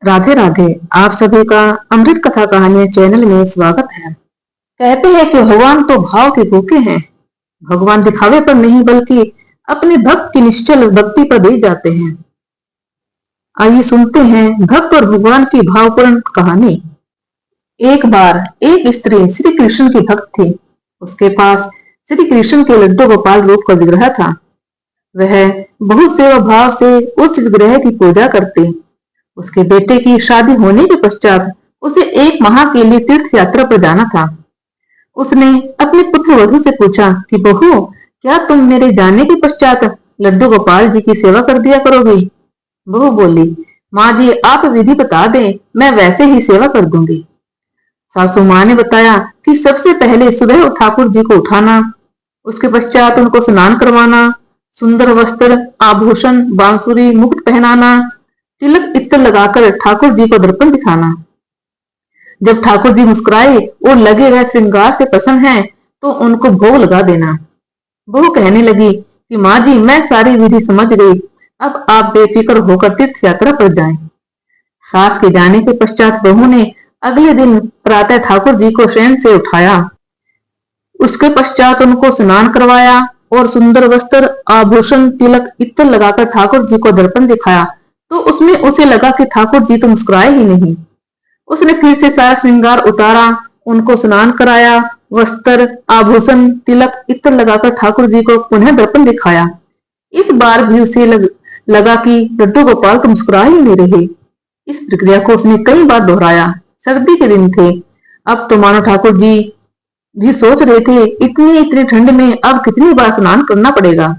राधे राधे। आप सभी का अमृत कथा कहानियां चैनल में स्वागत है। कहते हैं कि भगवान तो भाव के भूखे हैं। भगवान दिखावे पर नहीं बल्कि अपने भक्त की निश्चल भक्ति पर दे जाते हैं। आइए सुनते हैं भक्त और भगवान की भावपूर्ण कहानी। एक बार एक स्त्री श्री कृष्ण की भक्त थी। उसके पास श्री कृष्ण के लड्डू गोपाल रूप का विग्रह था। वह बहुत सेवा भाव से उस विग्रह की पूजा करती। उसके बेटे की शादी होने के पश्चात उसे एक माह के लिए तीर्थ यात्रा पर जाना था। उसने अपने पुत्र वधू से पूछा कि बहू, क्या तुम मेरे जाने के पश्चात लड्डू गोपाल जी की सेवा कर दिया करोगी? बहू बोली, माँ जी आप विधि बता दें, मैं वैसे ही सेवा कर दूंगी। सासू माँ ने बताया कि सबसे पहले सुबह ठाकुर जी को उठाना, उसके पश्चात उनको स्नान करवाना, सुंदर वस्त्र, आभूषण, बांसुरी, मुकुट पहनाना, तिलक इत्र लगाकर ठाकुर जी को दर्पण दिखाना। जब ठाकुर जी मुस्कुराए और लगे वह श्रृंगार से प्रसन्न है तो उनको भोग लगा देना। बहू कहने लगी कि माँ जी मैं सारी विधि समझ गई, अब आप बेफिक्र होकर तीर्थ यात्रा पर जाएं। सास के जाने के पश्चात बहू ने अगले दिन प्रातः ठाकुर जी को शयन से उठाया। उसके पश्चात उनको स्नान करवाया और सुंदर वस्त्र, आभूषण, तिलक इत्र लगाकर ठाकुर जी को दर्पण दिखाया तो उसमें उसे लगा कि ठाकुर जी तो मुस्कुराए ही नहीं। उसने फिर से सारा श्रृंगार उतारा, उनको स्नान कराया, वस्त्र, आभूषण, तिलक इत्र लगाकर ठाकुर जी को पुनः दर्पण दिखाया। इस बार भी उसे लगा कि लड्डू गोपाल तो मुस्कुरा ही नहीं रहे। इस प्रक्रिया को उसने कई बार दोहराया। सर्दी के दिन थे। अब तो मानो ठाकुर जी भी सोच रहे थे इतनी इतनी ठंड में अब कितनी बार स्नान करना पड़ेगा।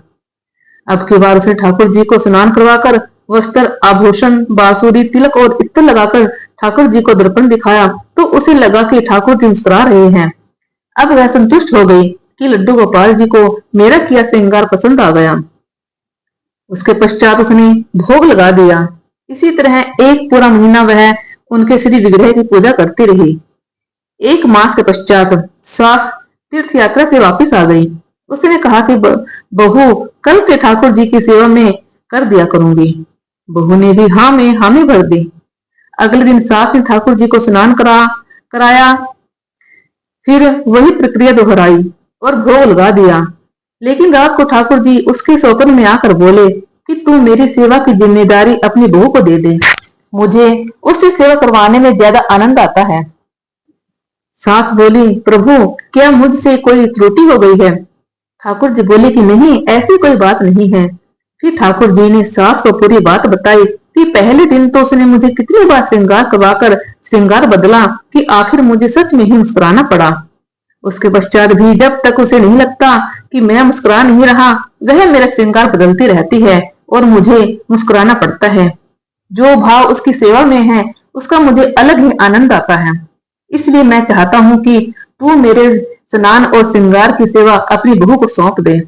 अब की बार उसने ठाकुर जी को स्नान करवाकर वस्त्र, आभूषण, बांसुरी, तिलक और इत्र लगाकर ठाकुर जी को दर्पण दिखाया तो उसे लगा कि ठाकुर जी मुस्कुरा रहे हैं। अब वह संतुष्ट हो गई कि लड्डू गोपाल जी को मेरा किया श्रृंगार पसंद आ गया। उसके पश्चात उसने भोग लगा दिया। इसी तरह एक पूरा महीना वह उनके श्री विग्रह की पूजा करती रही। एक मास के पश्चात सास तीर्थ यात्रा से वापस आ गई। उसने कहा कि बहू कल से ठाकुर जी की सेवा में कर दिया करूंगी। बहू ने भी हाँ में हामी भर दी। अगले दिन सास ने ठाकुर जी को स्नान कराया, फिर वही प्रक्रिया दोहराई और भोग लगा दिया। लेकिन रात को ठाकुर जी उसके स्वप्न में आकर बोले कि तू मेरी सेवा की जिम्मेदारी अपनी बहू को दे दे, मुझे उससे सेवा करवाने में ज्यादा आनंद आता है। सास बोली, प्रभु क्या मुझसे कोई त्रुटि हो गई है? ठाकुर जी बोले कि नहीं, ऐसी कोई बात नहीं है। फिर ठाकुर जी ने सास को पूरी बात बताई कि पहले दिन तो उसने मुझे कितनी बार श्रृंगार करवाकर श्रृंगार बदला कि आखिर मुझे सच में ही मुस्कुराना पड़ा। उसके पश्चात भी जब तक उसे नहीं लगता कि मैं मुस्कुरा नहीं रहा, वह मेरा श्रृंगार बदलती रहती है और मुझे मुस्कुराना पड़ता है। जो भाव उसकी सेवा में है उसका मुझे अलग ही आनंद आता है। इसलिए मैं चाहता हूँ कि तू मेरे स्नान और श्रृंगार की सेवा अपनी बहू को सौंप दे।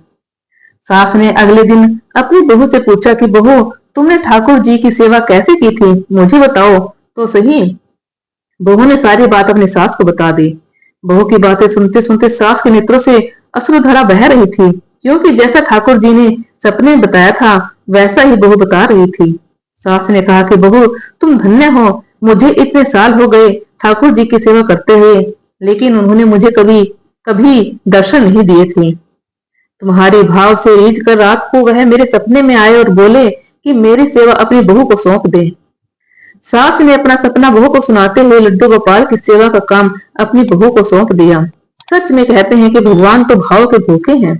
सास ने अगले दिन अपनी बहू से पूछा कि बहू तुमने ठाकुर जी की सेवा कैसे की थी, मुझे बताओ तो सही। बहू ने सारी बात अपनी सास को बता दी। बहू की बातें सुनते सुनते सास के नेत्रों से अश्रुधारा बह रही थी, क्योंकि जैसा ठाकुर जी ने सपने में बताया था वैसा ही बहू बता रही थी। सास ने कहा कि बहू तुम धन्य हो, मुझे इतने साल हो गए ठाकुर जी की सेवा करते हुए, लेकिन उन्होंने मुझे कभी कभी दर्शन नहीं दिए थे। तुम्हारे भाव से रीझ कर रात को वह मेरे सपने में आए और बोले कि मेरी सेवा अपनी बहू को सौंप दे। सास ने अपना सपना बहू को सुनाते हुए लड्डू गोपाल की सेवा का काम अपनी बहू को सौंप दिया। सच में कहते हैं कि भगवान तो भाव के भूखे हैं।